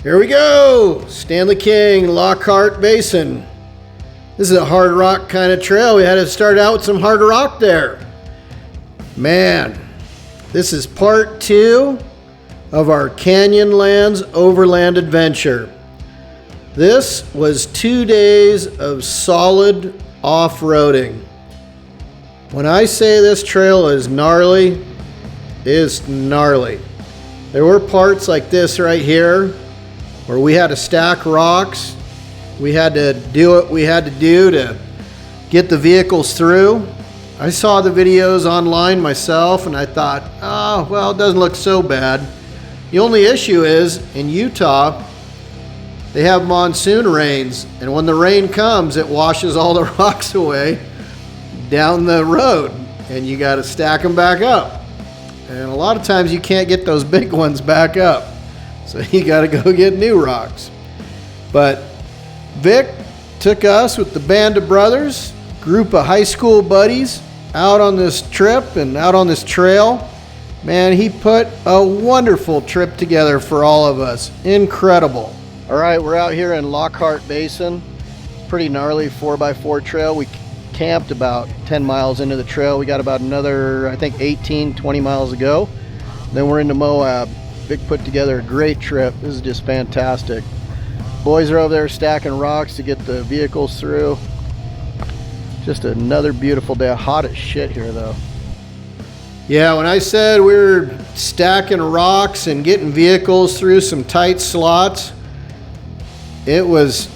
Here we go, Stanley King, Lockhart Basin. This is a hard rock kind of trail. We had to start out with some hard rock there. Man, this is part 2 of our Canyonlands Overland adventure. This was 2 days of solid off-roading. When I say this trail is gnarly, it's gnarly. There were parts like this right here where we had to stack rocks. We had to do what we had to do to get the vehicles through. I saw the videos online myself and I thought, oh, well, it doesn't look so bad. The only issue is in Utah, they have monsoon rains, and when the rain comes, it washes all the rocks away down the road, and you got to stack them back up. And a lot of times you can't get those big ones back up. So you got to go get new rocks. But Vic took us with the band of brothers, group of high school buddies, out on this trip and out on this trail. Man, he put a wonderful trip together for all of us. Incredible. All right, we're out here in Lockhart Basin. Pretty gnarly 4x4 trail. We camped about 10 miles into the trail. We got about another, I think, 18, 20 miles to go. Then we're into Moab. Vic put together a great trip. This is just fantastic. Boys are over there stacking rocks to get the vehicles through. Just another beautiful day. Hot as shit here though. Yeah, when I said we were stacking rocks and getting vehicles through some tight slots, it was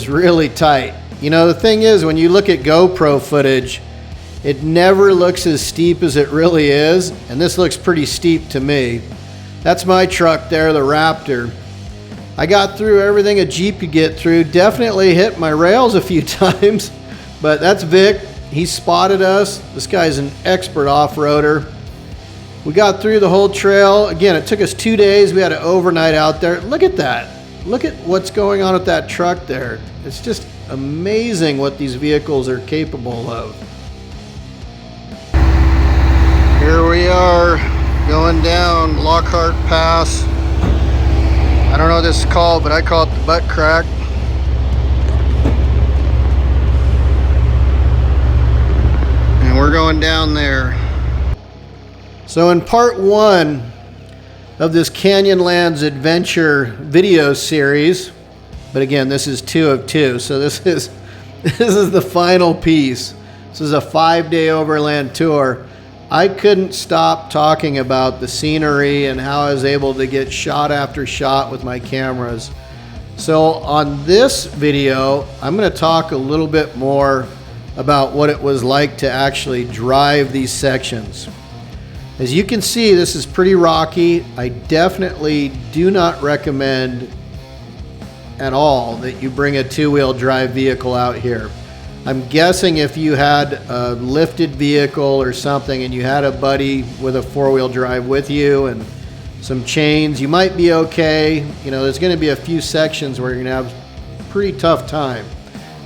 really tight. You know, the thing is, when you look at GoPro footage, it never looks as steep as it really is, and this looks pretty steep to me. That's my truck there, the Raptor. I got through everything a Jeep could get through. Definitely hit my rails a few times, but that's Vic. He spotted us. This guy's an expert off-roader. We got through the whole trail. Again, it took us 2 days. We had an overnight out there. Look at that. Look at what's going on with that truck there. It's just amazing what these vehicles are capable of. Here we are going down Lockhart Pass. I don't know what this is called, but I call it the butt crack. And we're going down there. So in part 1 of this Canyonlands adventure video series, but again, this is 2 of 2, so this is the final piece. This is a 5-day overland tour. I couldn't stop talking about the scenery and how I was able to get shot after shot with my cameras. So on this video, I'm going to talk a little bit more about what it was like to actually drive these sections. As you can see, this is pretty rocky. I definitely do not recommend at all that you bring a 2-wheel drive vehicle out here. I'm guessing if you had a lifted vehicle or something and you had a buddy with a 4-wheel drive with you and some chains, you might be okay. You know, there's going to be a few sections where you're going to have a pretty tough time.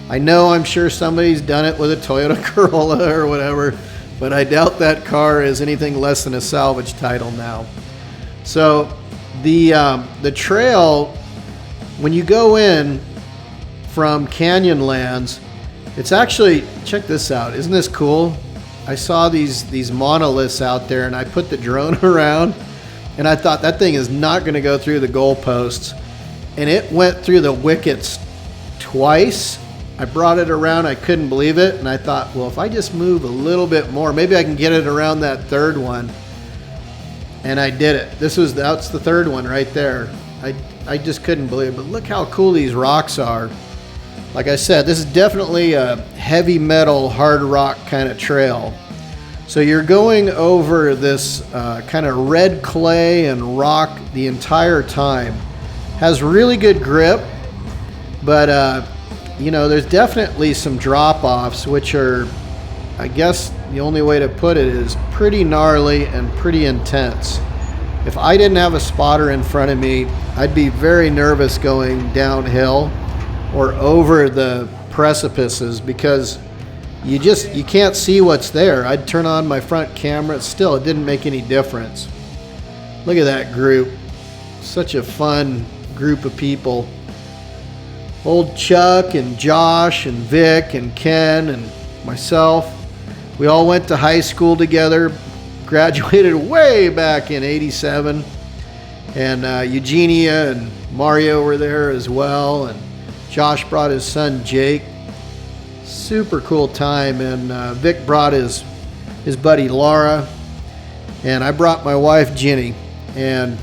I'm sure somebody's done it with a Toyota Corolla or whatever, but I doubt that car is anything less than a salvage title now. So the trail, when you go in from Canyonlands, it's actually, check this out, isn't this cool? I saw these monoliths out there and I put the drone around and I thought that thing is not going to go through the goalposts, and it went through the wickets twice. I brought it around, I couldn't believe it, and I thought, well, if I just move a little bit more, maybe I can get it around that third one. And I did it. That's the third one right there. I just couldn't believe it, but look how cool these rocks are. Like I said, this is definitely a heavy metal, hard rock kind of trail. So you're going over this kind of red clay and rock the entire time. Has really good grip, but you know, there's definitely some drop-offs, which are, I guess the only way to put it is pretty gnarly and pretty intense. If I didn't have a spotter in front of me, I'd be very nervous going downhill or over the precipices because you can't see what's there. I'd turn on my front camera, still it didn't make any difference. Look at that group. Such a fun group of people. Old Chuck and Josh and Vic and Ken and myself. We all went to high school together, graduated way back in '87. And Eugenia and Mario were there as well. And Josh brought his son Jake. Super cool time. And Vic brought his buddy Laura. And I brought my wife Ginny. And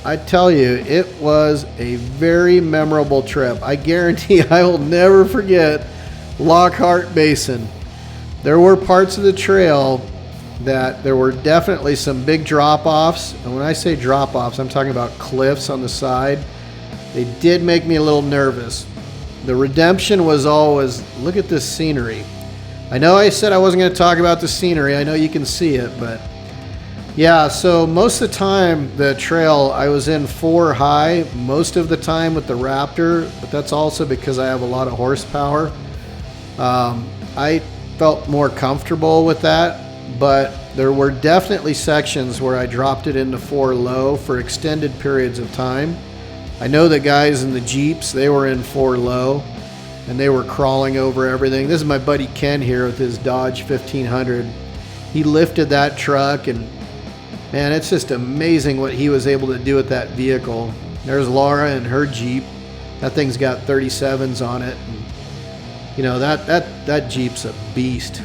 I tell you, it was a very memorable trip. I guarantee I will never forget Lockhart Basin. There were parts of the trail that there were definitely some big drop-offs. And when I say drop-offs, I'm talking about cliffs on the side. They did make me a little nervous. The redemption was always, look at this scenery. I know I said I wasn't going to talk about the scenery. I know you can see it, but yeah, so most of the time, the trail, I was in 4 high most of the time with the Raptor, but that's also because I have a lot of horsepower. I felt more comfortable with that. But there were definitely sections where I dropped it into 4 low for extended periods of time. I know the guys in the Jeeps, they were in 4 low and they were crawling over everything. This is my buddy Ken here with his Dodge 1500. He lifted that truck and man, it's just amazing what he was able to do with that vehicle. There's Laura and her Jeep. That thing's got 37s on it. And, you know, that Jeep's a beast.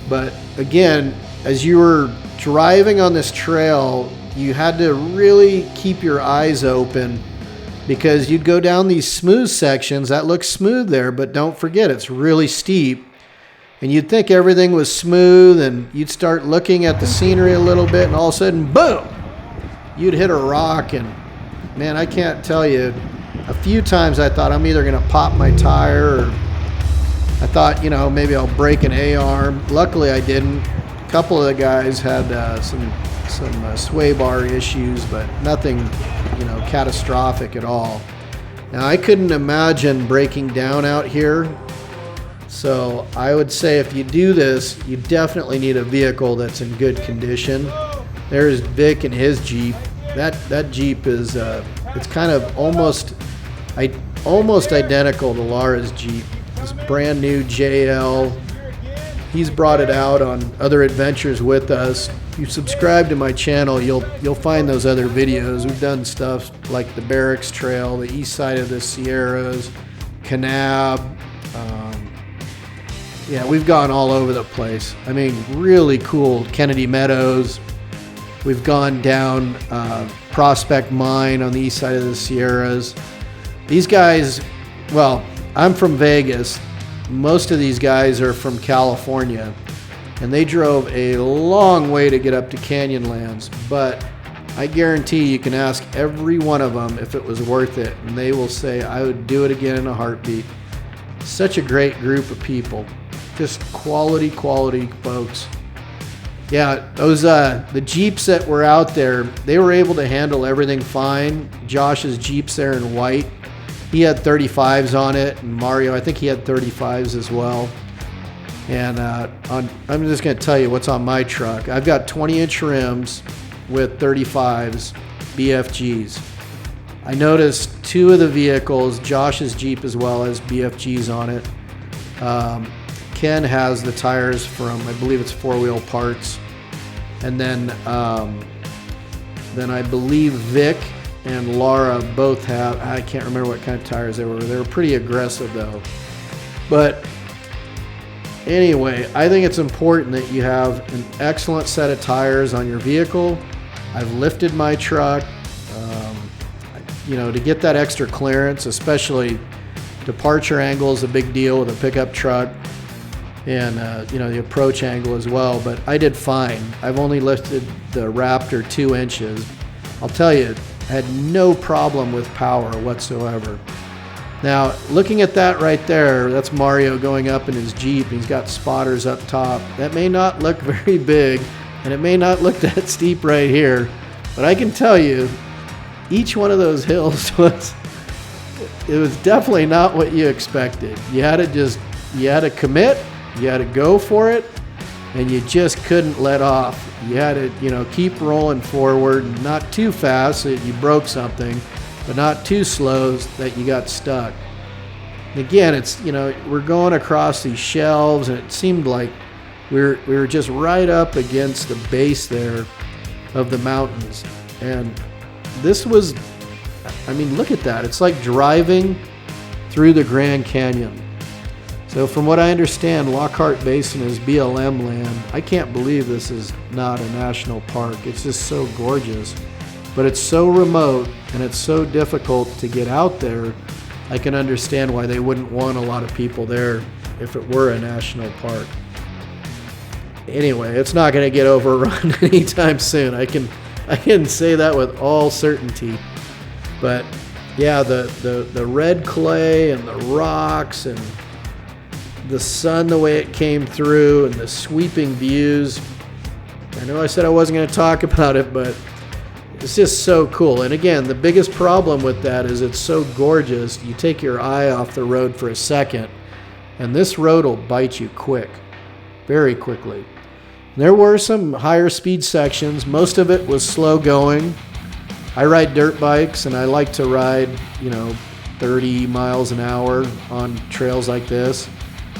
But again, as you were driving on this trail, you had to really keep your eyes open because you'd go down these smooth sections that look smooth there, but don't forget it's really steep. And you'd think everything was smooth and you'd start looking at the scenery a little bit and all of a sudden, boom, you'd hit a rock. And man, I can't tell you, a few times I thought I'm either going to pop my tire or I thought, you know, maybe I'll break an A-arm. Luckily, I didn't. A couple of the guys had some sway bar issues, but nothing, you know, catastrophic at all. Now, I couldn't imagine breaking down out here. So I would say if you do this, you definitely need a vehicle that's in good condition. There's Vic and his Jeep. That Jeep is it's kind of almost identical to Laura's Jeep. It's brand new JL. He's brought it out on other adventures with us. If you subscribe to my channel, you'll find those other videos. We've done stuff like the Barracks Trail, the east side of the Sierras, Kanab. Yeah, we've gone all over the place. I mean, really cool. Kennedy Meadows. We've gone down Prospect Mine on the east side of the Sierras. These guys, well, I'm from Vegas. Most of these guys are from California, and they drove a long way to get up to Canyonlands, but I guarantee you can ask every one of them if it was worth it, and they will say, I would do it again in a heartbeat. Such a great group of people. Just quality folks. Yeah, those the Jeeps that were out there, they were able to handle everything fine. Josh's Jeep's there in white. He had 35s on it, and Mario, I think he had 35s as well. And I'm just going to tell you what's on my truck. I've got 20-inch rims with 35s, BFGs. I noticed 2 of the vehicles, Josh's Jeep as well, has BFGs on it. Ken has the tires from, I believe it's 4-wheel parts. And then I believe Vic and Laura both have, I can't remember what kind of tires they were. They were pretty aggressive though. But anyway, I think it's important that you have an excellent set of tires on your vehicle. I've lifted my truck, you know, to get that extra clearance, especially departure angle is a big deal with a pickup truck, and you know, the approach angle as well. But I did fine. I've only lifted the Raptor 2 inches. I'll tell you, I had no problem with power whatsoever. Now, looking at that right there, that's Mario going up in his Jeep. He's got spotters up top. That may not look very big, and it may not look that steep right here, but I can tell you, each one of those hills was definitely not what you expected. You had to commit, you had to go for it, and you just couldn't let off. You had to, you know, keep rolling forward, not too fast so that you broke something, but not too slow that you got stuck. And again, it's, you know, we're going across these shelves, and it seemed like we were just right up against the base there of the mountains. And this was, I mean, look at that. It's like driving through the Grand Canyon. So from what I understand, Lockhart Basin is BLM land. I can't believe this is not a national park. It's just so gorgeous. But it's so remote and it's so difficult to get out there. I can understand why they wouldn't want a lot of people there if it were a national park. Anyway, it's not going to get overrun anytime soon. I can say that with all certainty. But yeah, the red clay and the rocks and the sun, the way it came through, and the sweeping views. I know I said I wasn't going to talk about it, but it's just so cool. And again, the biggest problem with that is it's so gorgeous. You take your eye off the road for a second, and this road will bite you quick, very quickly. There were some higher speed sections. Most of it was slow going. I ride dirt bikes, and I like to ride, 30 miles an hour on trails like this.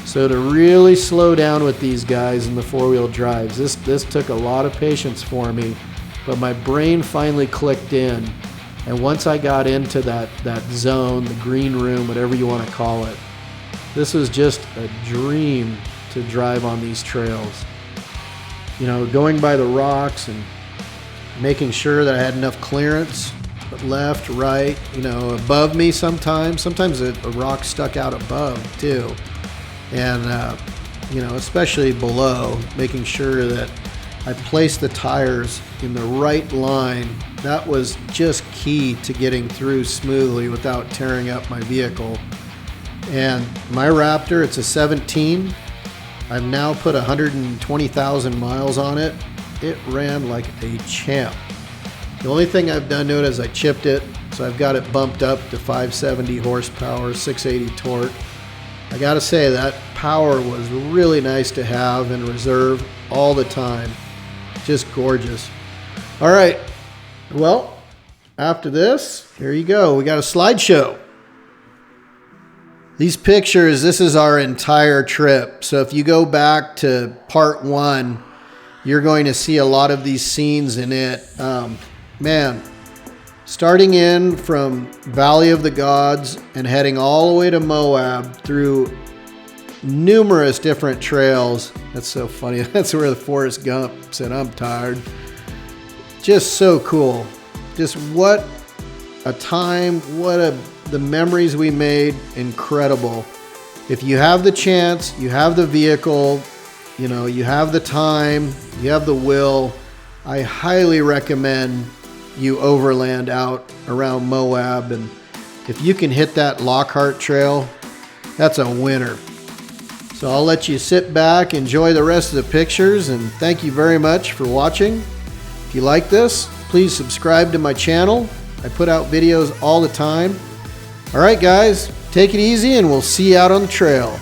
So to really slow down with these guys in the four-wheel drives, this took a lot of patience for me, but my brain finally clicked in. And once I got into that zone, the green room, whatever you want to call it, this was just a dream to drive on these trails. Going by the rocks and making sure that I had enough clearance, left, right, above me sometimes. Sometimes a rock stuck out above too. And, especially below, making sure that I placed the tires in the right line. That was just key to getting through smoothly without tearing up my vehicle. And my Raptor, it's a 17. I've now put 120,000 miles on it. It ran like a champ. The only thing I've done to it is I chipped it, so I've got it bumped up to 570 horsepower, 680 torque. I gotta say, that power was really nice to have in reserve all the time. Just gorgeous. All right, well, after this, here you go. We got a slideshow. These pictures, this is our entire trip. So if you go back to part 1, you're going to see a lot of these scenes in it. Man, starting in from Valley of the Gods and heading all the way to Moab through numerous different trails. That's so funny. That's where the Forrest Gump said, "I'm tired." Just so cool. Just what a time, the memories we made. Incredible. If you have the chance, you have the vehicle, you have the time, you have the will, I highly recommend you overland out around Moab. And if you can hit that Lockhart Trail, that's a winner. So I'll let you sit back, enjoy the rest of the pictures, and thank you very much for watching. If you like this, please subscribe to my channel. I put out videos all the time. All right, guys, take it easy, and we'll see you out on the trail.